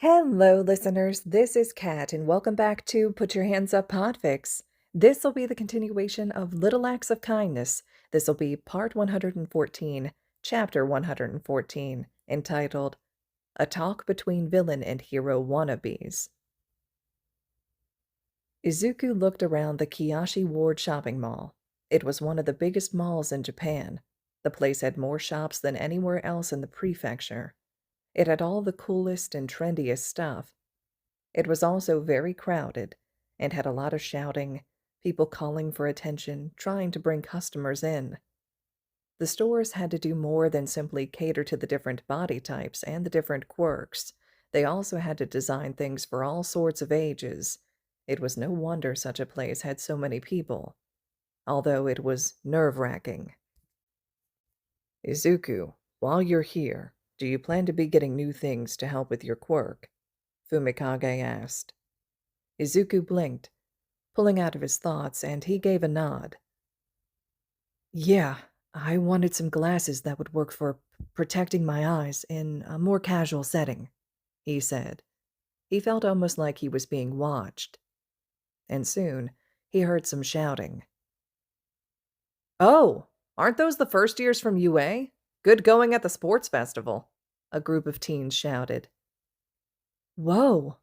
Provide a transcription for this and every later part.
Hello, listeners. This is Kat, and welcome back to Put Your Hands Up Podfics. This will be the continuation of Little Acts of Kindness. This will be part 114, chapter 114, entitled A Talk Between Villain and Hero Wannabes. Izuku looked around the Kiyoshi Ward shopping mall. It was one of the biggest malls in Japan. The place had more shops than anywhere else in the prefecture. It had all the coolest and trendiest stuff. It was also very crowded and had a lot of shouting, people calling for attention, trying to bring customers in. The stores had to do more than simply cater to the different body types and the different quirks. They also had to design things for all sorts of ages. It was no wonder such a place had so many people, although it was nerve-wracking. Izuku, while you're here, do you plan to be getting new things to help with your quirk? Fumikage asked. Izuku blinked, pulling out of his thoughts, and he gave a nod. Yeah, I wanted some glasses that would work for protecting my eyes in a more casual setting, he said. He felt almost like he was being watched. And soon, he heard some shouting. Oh, aren't those the first years from UA? Good going at the sports festival, a group of teens shouted. Whoa,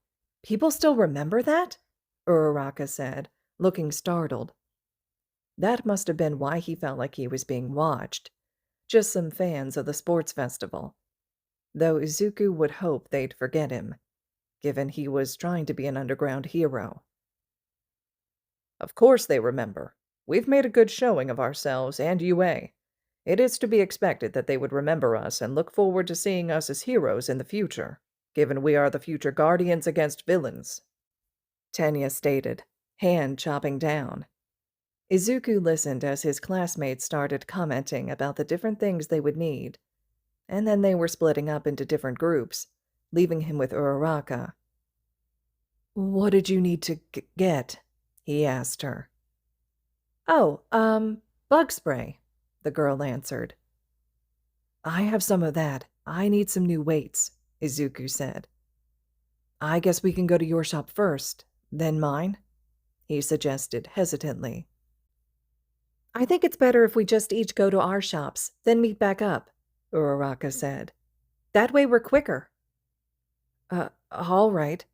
people still remember that? Uraraka said, looking startled. That must have been why he felt like he was being watched. Just some fans of the sports festival. Though Izuku would hope they'd forget him, given he was trying to be an underground hero. Of course they remember. We've made a good showing of ourselves and UA. It is to be expected that they would remember us and look forward to seeing us as heroes in the future, given we are the future guardians against villains, Tenya stated, hand chopping down. Izuku listened as his classmates started commenting about the different things they would need, and then they were splitting up into different groups, leaving him with Uraraka. What did you need to get? He asked her. Oh, bug spray, the girl answered. I have some of that. I need some new weights, Izuku said. I guess we can go to your shop first, then mine, he suggested hesitantly. I think it's better if we just each go to our shops, then meet back up, Uraraka said. That way we're quicker. All right.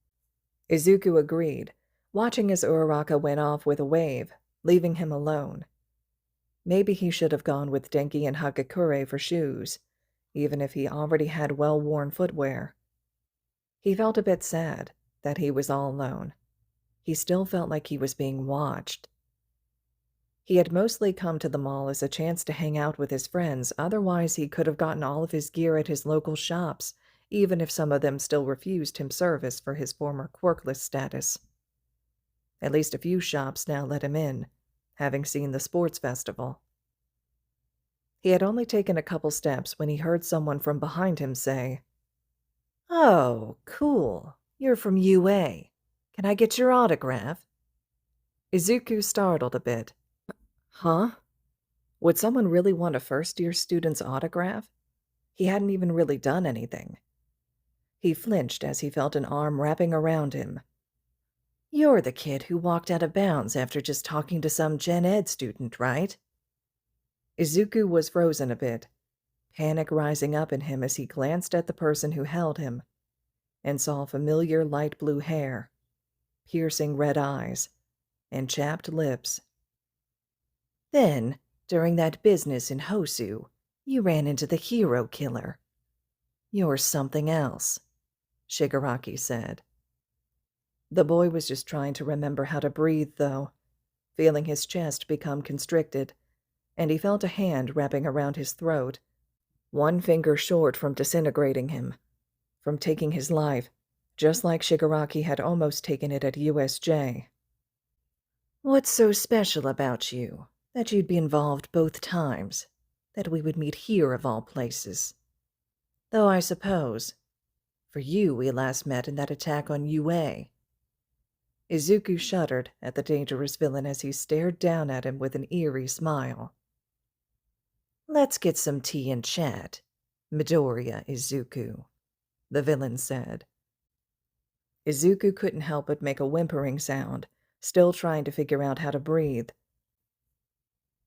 Izuku agreed, watching as Uraraka went off with a wave, leaving him alone. Maybe he should have gone with Denki and Hagakure for shoes, even if he already had well-worn footwear. He felt a bit sad that he was all alone. He still felt like he was being watched. He had mostly come to the mall as a chance to hang out with his friends, otherwise he could have gotten all of his gear at his local shops, even if some of them still refused him service for his former quirkless status. At least a few shops now let him in, having seen the sports festival. He had only taken a couple steps when he heard someone from behind him say, Oh, cool. You're from UA. Can I get your autograph? Izuku startled a bit. Huh? Would someone really want a first-year student's autograph? He hadn't even really done anything. He flinched as he felt an arm wrapping around him. You're the kid who walked out of bounds after just talking to some Gen Ed student, right? Izuku was frozen a bit, panic rising up in him as he glanced at the person who held him, and saw familiar light blue hair, piercing red eyes, and chapped lips. Then, during that business in Hosu, you ran into the hero killer. You're something else, Shigaraki said. The boy was just trying to remember how to breathe, though, feeling his chest become constricted, and he felt a hand wrapping around his throat, one finger short from disintegrating him, from taking his life, just like Shigaraki had almost taken it at USJ. What's so special about you, that you'd be involved both times, that we would meet here of all places? Though I suppose, for you we last met in that attack on UA. Izuku shuddered at the dangerous villain as he stared down at him with an eerie smile. Let's get some tea and chat, Midoriya Izuku, the villain said. Izuku couldn't help but make a whimpering sound, still trying to figure out how to breathe.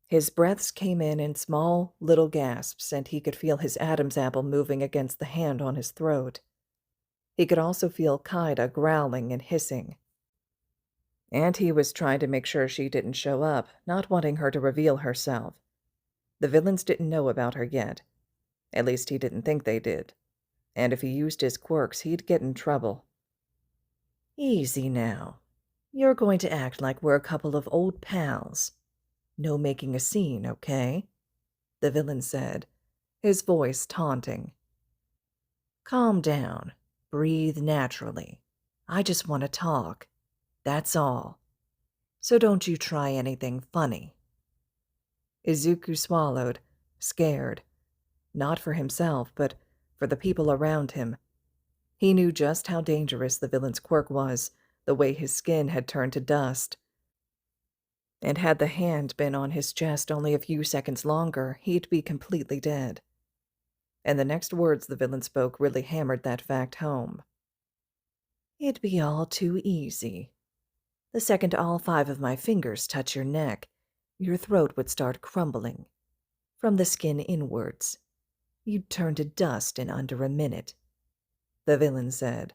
His breaths came in small, little gasps, and he could feel his Adam's apple moving against the hand on his throat. He could also feel Kaida growling and hissing. And he was trying to make sure she didn't show up, not wanting her to reveal herself. The villains didn't know about her yet. At least he didn't think they did. And if he used his quirks, he'd get in trouble. Easy now. You're going to act like we're a couple of old pals. No making a scene, okay? The villain said, his voice taunting. Calm down. Breathe naturally. I just want to talk. That's all. So don't you try anything funny. Izuku swallowed, scared. Not for himself, but for the people around him. He knew just how dangerous the villain's quirk was, the way his skin had turned to dust. And had the hand been on his chest only a few seconds longer, he'd be completely dead. And the next words the villain spoke really hammered that fact home. It'd be all too easy. The second all 5 of my fingers touch your neck, your throat would start crumbling. From the skin inwards. You'd turn to dust in under a minute. The villain said,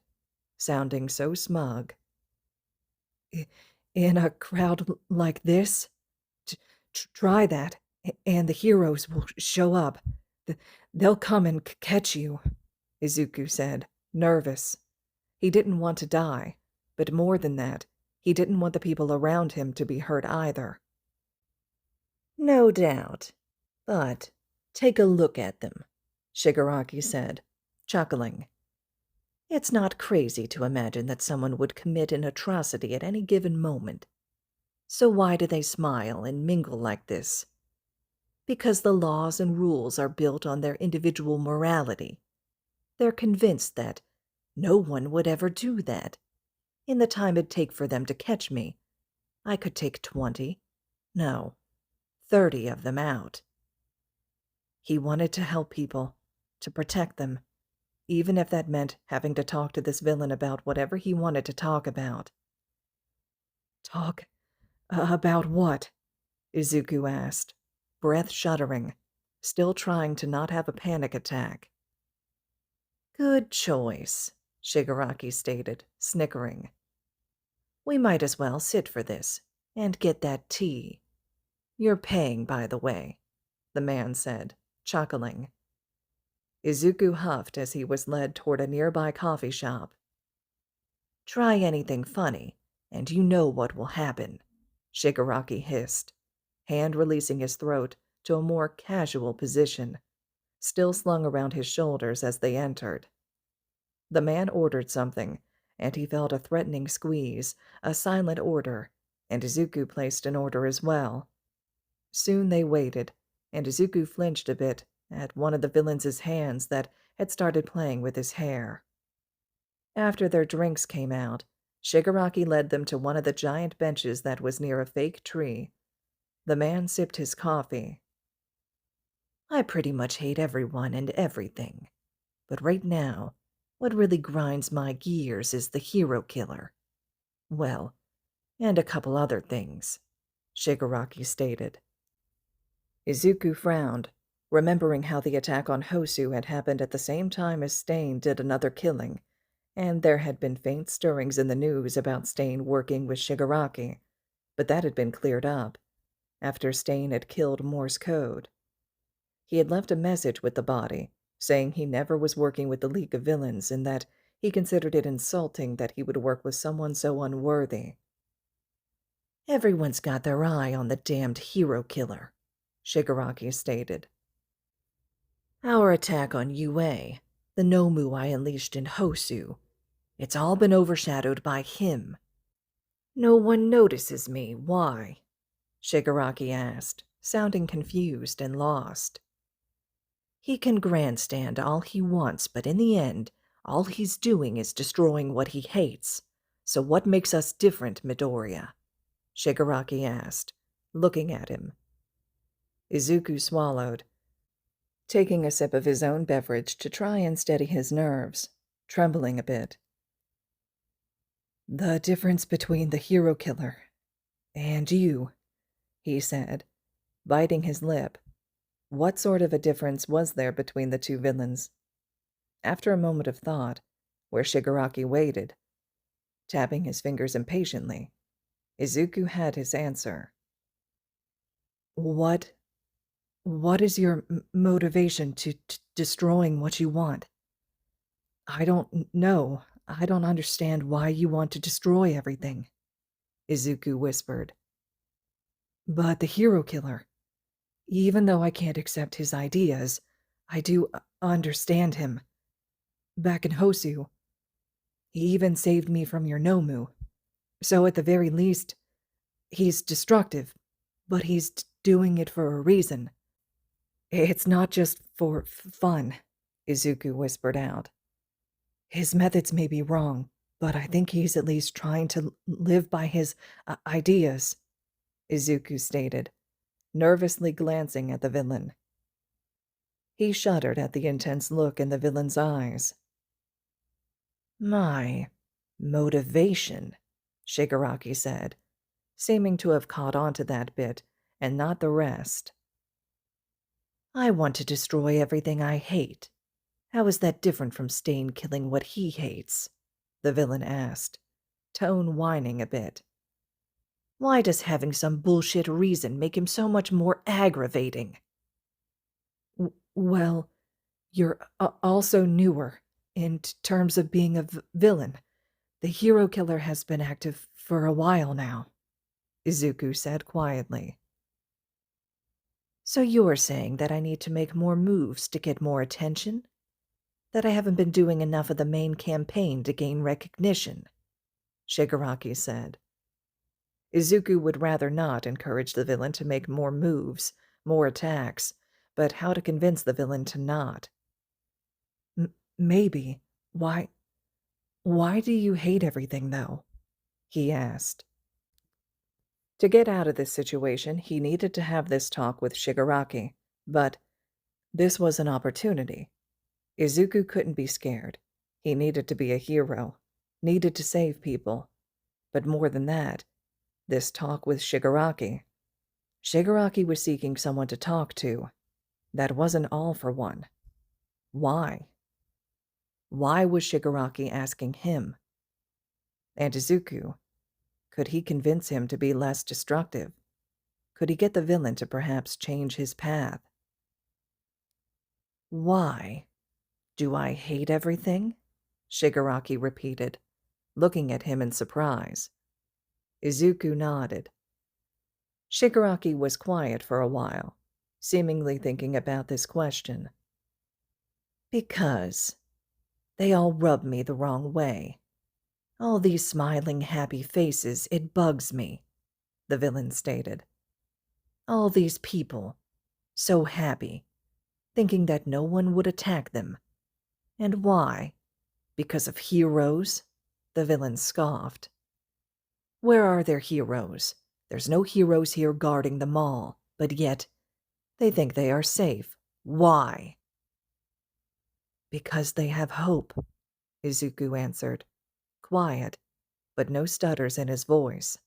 sounding so smug. In a crowd like this? Try that, and the heroes will show up. They'll come and catch you, Izuku said, nervous. He didn't want to die, but more than that, he didn't want the people around him to be hurt either. No doubt. But take a look at them, Shigaraki said, chuckling. It's not crazy to imagine that someone would commit an atrocity at any given moment. So why do they smile and mingle like this? Because the laws and rules are built on their individual morality. They're convinced that no one would ever do that. In the time it'd take for them to catch me, I could take 20, no, 30 of them out. He wanted to help people, to protect them, even if that meant having to talk to this villain about whatever he wanted to talk about. Talk about what? Izuku asked, breath shuddering, still trying to not have a panic attack. Good choice, Shigaraki stated, snickering. We might as well sit for this, and get that tea. You're paying, by the way, the man said, chuckling. Izuku huffed as he was led toward a nearby coffee shop. Try anything funny, and you know what will happen, Shigaraki hissed, hand releasing his throat to a more casual position, still slung around his shoulders as they entered. The man ordered something, and he felt a threatening squeeze, a silent order, and Izuku placed an order as well. Soon they waited, and Izuku flinched a bit at one of the villains' hands that had started playing with his hair. After their drinks came out, Shigaraki led them to one of the giant benches that was near a fake tree. The man sipped his coffee. I pretty much hate everyone and everything, but right now, what really grinds my gears is the hero killer. Well, and a couple other things, Shigaraki stated. Izuku frowned, remembering how the attack on Hosu had happened at the same time as Stain did another killing, and there had been faint stirrings in the news about Stain working with Shigaraki, but that had been cleared up, after Stain had killed Morse code. He had left a message with the body, saying he never was working with the League of Villains and that he considered it insulting that he would work with someone so unworthy. Everyone's got their eye on the damned hero killer, Shigaraki stated. Our attack on UA, the Nomu I unleashed in Hosu, it's all been overshadowed by him. No one notices me, why? Shigaraki asked, sounding confused and lost. He can grandstand all he wants, but in the end, all he's doing is destroying what he hates. So what makes us different, Midoriya? Shigaraki asked, looking at him. Izuku swallowed, taking a sip of his own beverage to try and steady his nerves, trembling a bit. "The difference between the hero killer and you," he said, biting his lip. What sort of a difference was there between the two villains? After a moment of thought, where Shigaraki waited, tapping his fingers impatiently, Izuku had his answer. What is your motivation to destroying what you want? I don't know. I don't understand why you want to destroy everything, Izuku whispered. But the hero killer, even though I can't accept his ideas, I do understand him. Back in Hosu, he even saved me from your Nomu. So at the very least, he's destructive, but he's doing it for a reason. It's not just for fun, Izuku whispered out. His methods may be wrong, but I think he's at least trying to live by his ideas, Izuku stated, nervously glancing at the villain. He shuddered at the intense look in the villain's eyes. My motivation, Shigaraki said, seeming to have caught on to that bit and not the rest. I want to destroy everything I hate. How is that different from Stain killing what he hates? The villain asked, tone whining a bit. Why does having some bullshit reason make him so much more aggravating? Well, you're also newer in terms of being a villain. The hero killer has been active for a while now, Izuku said quietly. So you're saying that I need to make more moves to get more attention? That I haven't been doing enough of the main campaign to gain recognition, Shigaraki said. Izuku would rather not encourage the villain to make more moves, more attacks, but how to convince the villain to not? Maybe. Why do you hate everything, though? He asked. To get out of this situation, he needed to have this talk with Shigaraki, but this was an opportunity. Izuku couldn't be scared. He needed to be a hero, needed to save people. But more than that, this talk with Shigaraki. Shigaraki was seeking someone to talk to. That wasn't all for one. Why? Why was Shigaraki asking him? And Izuku, could he convince him to be less destructive? Could he get the villain to perhaps change his path? Why do I hate everything? Shigaraki repeated, looking at him in surprise. Izuku nodded. Shigaraki was quiet for a while, seemingly thinking about this question. Because they all rub me the wrong way. All these smiling, happy faces, it bugs me, the villain stated. All these people, so happy, thinking that no one would attack them. And why? Because of heroes? The villain scoffed. Where are their heroes? There's no heroes here guarding the mall, but yet they think they are safe. Why? Because they have hope, Izuku answered, quiet, but no stutters in his voice.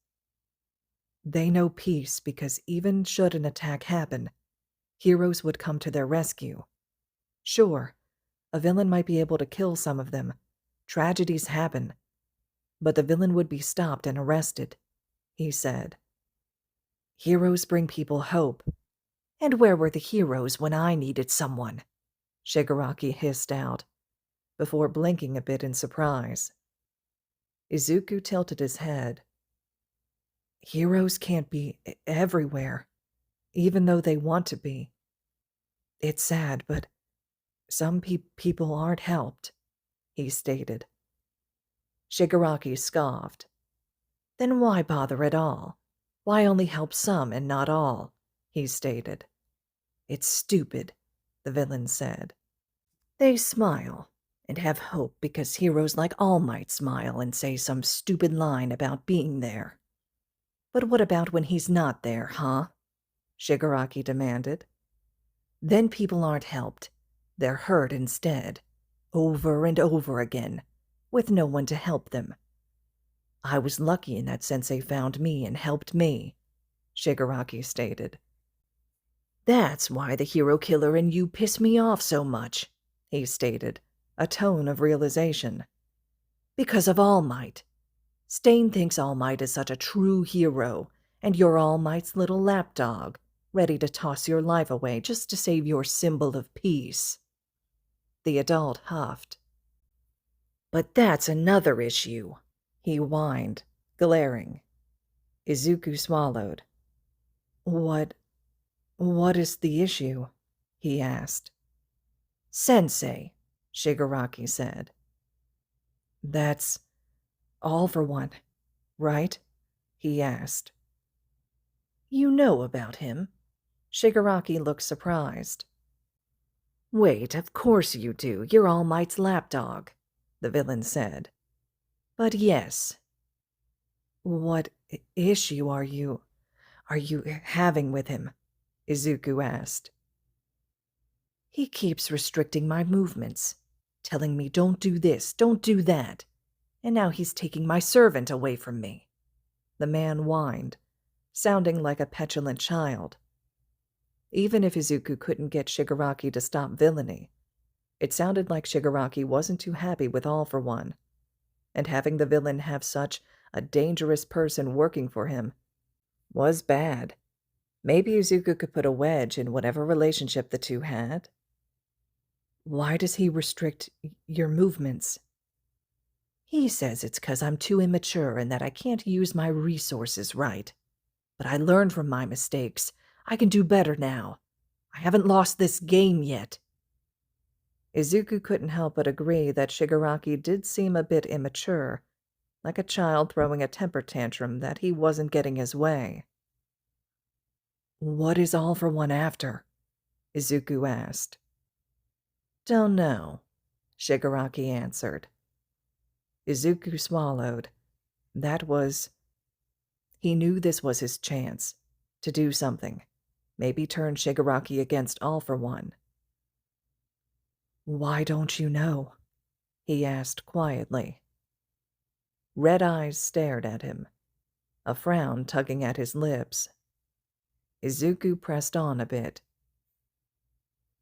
They know peace because even should an attack happen, heroes would come to their rescue. Sure, a villain might be able to kill some of them. Tragedies happen. But the villain would be stopped and arrested, he said. Heroes bring people hope. And where were the heroes when I needed someone? Shigaraki hissed out, before blinking a bit in surprise. Izuku tilted his head. Heroes can't be everywhere, even though they want to be. It's sad, but some people aren't helped, he stated. Shigaraki scoffed. Then why bother at all? Why only help some and not all? He stated. It's stupid, the villain said. They smile and have hope because heroes like All Might smile and say some stupid line about being there. But what about when he's not there, huh? Shigaraki demanded. Then people aren't helped. They're hurt instead, over and over again, with no one to help them. I was lucky in that Sensei found me and helped me, Shigaraki stated. That's why the hero killer and you piss me off so much, he stated, a tone of realization. Because of All Might. Stain thinks All Might is such a true hero, and you're All Might's little lapdog, ready to toss your life away just to save your symbol of peace. The adult huffed. But that's another issue, he whined, glaring. Izuku swallowed. What is the issue? He asked. Sensei, Shigaraki said. That's All for One, right? He asked. You know about him? Shigaraki looked surprised. Wait, of course you do. You're All Might's lapdog, the villain said. But yes. What issue are you having with him? Izuku asked. He keeps restricting my movements, telling me don't do this, don't do that, and now he's taking my servant away from me. The man whined, sounding like a petulant child. Even if Izuku couldn't get Shigaraki to stop villainy, it sounded like Shigaraki wasn't too happy with All for One, and having the villain have such a dangerous person working for him was bad. Maybe Izuku could put a wedge in whatever relationship the two had. Why does he restrict your movements? He says it's 'cause I'm too immature and that I can't use my resources right. But I learned from my mistakes. I can do better now. I haven't lost this game yet. Izuku couldn't help but agree that Shigaraki did seem a bit immature, like a child throwing a temper tantrum that he wasn't getting his way. What is All for One after? Izuku asked. Don't know, Shigaraki answered. Izuku swallowed. He knew this was his chance to do something, maybe turn Shigaraki against All for One. Why don't you know? He asked quietly. Red eyes stared at him, a frown tugging at his lips. Izuku pressed on a bit.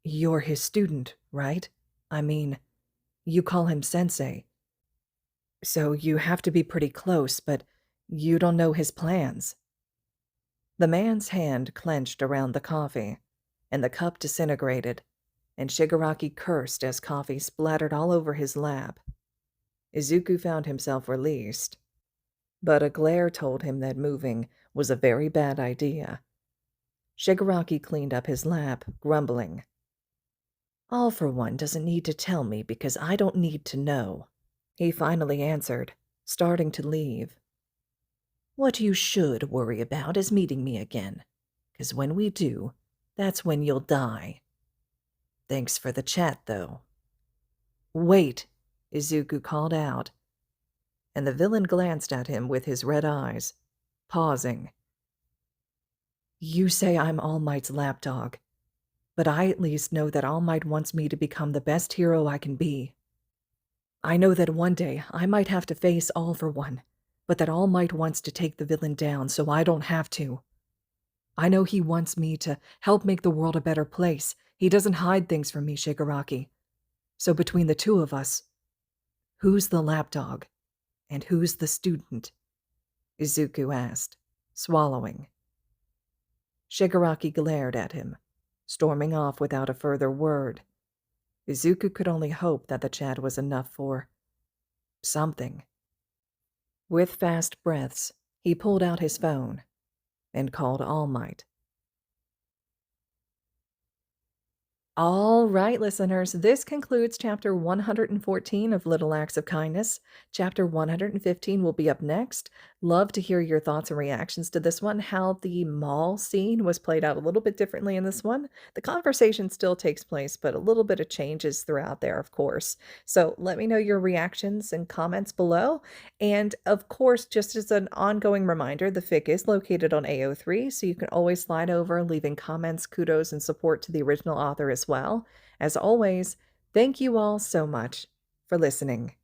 You're his student, right? I mean, you call him Sensei. So you have to be pretty close, but you don't know his plans. The man's hand clenched around the coffee, and the cup disintegrated, and Shigaraki cursed as coffee splattered all over his lap. Izuku found himself released, but a glare told him that moving was a very bad idea. Shigaraki cleaned up his lap, grumbling. All for One doesn't need to tell me because I don't need to know, he finally answered, starting to leave. What you should worry about is meeting me again, 'cause when we do, that's when you'll die. Thanks for the chat, though. Wait, Izuku called out, and the villain glanced at him with his red eyes, pausing. You say I'm All Might's lapdog, but I at least know that All Might wants me to become the best hero I can be. I know that one day I might have to face All for One, but that All Might wants to take the villain down so I don't have to. I know he wants me to help make the world a better place. He doesn't hide things from me, Shigaraki. So between the two of us, who's the lapdog and who's the student? Izuku asked, swallowing. Shigaraki glared at him, storming off without a further word. Izuku could only hope that the chat was enough for something. With fast breaths, he pulled out his phone and called All Might. All right, listeners, this concludes Chapter 114 of Little Acts of Kindness. Chapter 115 will be up next. Love to hear your thoughts and reactions to this one, how the mall scene was played out a little bit differently in this one. The conversation still takes place, but a little bit of changes throughout there, of course. So let me know your reactions and comments below. And of course, just as an ongoing reminder, the fic is located on AO3, so you can always slide over, leaving comments, kudos, and support to the original author as well. As always, thank you all so much for listening.